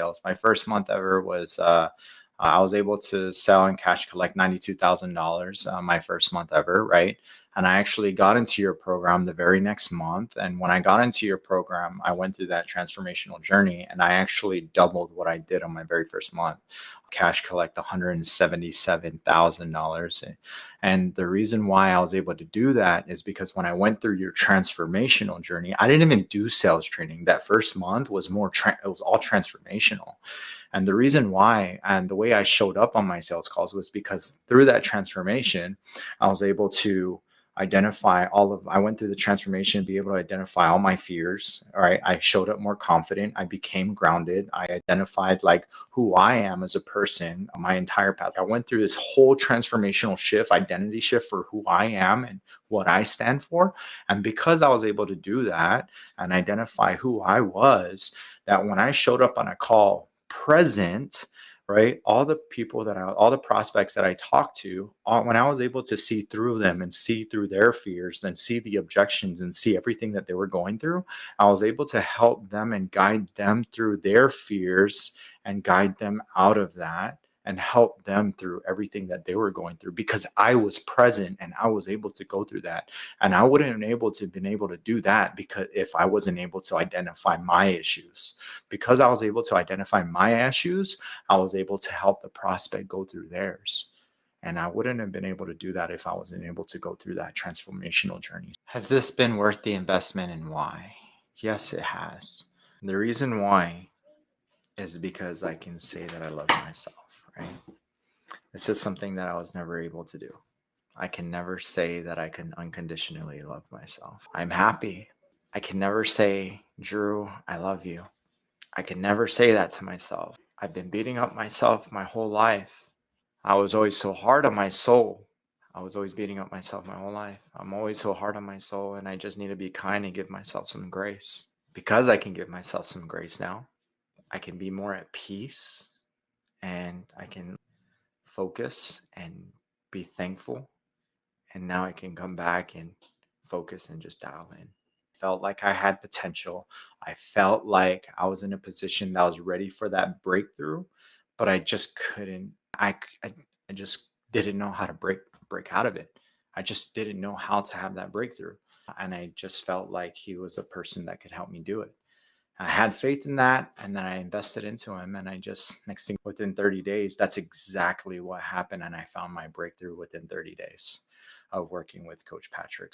sales. My first month ever was I was able to sell and cash collect $92,000 my first month ever, right? And I actually got into your program the very next month. And when I got into your program, I went through that transformational journey and I actually doubled what I did on my very first month. Cash collect $177,000. And the reason why I was able to do that is because when I went through your transformational journey, I didn't even do sales training. That first month was it was all transformational. And the reason why and the way I showed up on my sales calls was because through that transformation, I was able to I went through the transformation, be able to identify all my fears. All right. I showed up more confident. I became grounded. I identified like who I am as a person, my entire path. I went through this whole transformational shift, identity shift for who I am and what I stand for. And because I was able to do that and identify who I was, that when I showed up on a call present, right, all the prospects that I talked to, when I was able to see through them and see through their fears and see the objections and see everything that they were going through, I was able to help them and guide them through their fears and guide them out of that and help them through everything that they were going through because I was present and I was able to go through that. And I wouldn't have been able to do that because if I wasn't able to identify my issues. Because I was able to identify my issues, I was able to help the prospect go through theirs. And I wouldn't have been able to do that if I wasn't able to go through that transformational journey. Has this been worth the investment and why? Yes, it has. The reason why is because I can say that I love myself, right? This is something that I was never able to do. I can never say that I can unconditionally love myself. I'm happy. I can never say, Drew, I love you. I can never say that to myself. I've been beating up myself my whole life. I was always so hard on my soul. I was always beating up myself my whole life. I'm always so hard on my soul, and I just need to be kind and give myself some grace. Because I can give myself some grace now, I can be more at peace and I can focus and be thankful. And now I can come back and focus and just dial in. Felt like I had potential. I felt like I was in a position that was ready for that breakthrough, but I just couldn't. I just didn't know how to break out of it. I just didn't know how to have that breakthrough, and I just felt like he was a person that could help me do it. I had faith in that, and then I invested into him, and I just next thing within 30 days, that's exactly what happened, and I found my breakthrough within 30 days of working with Coach Patrick.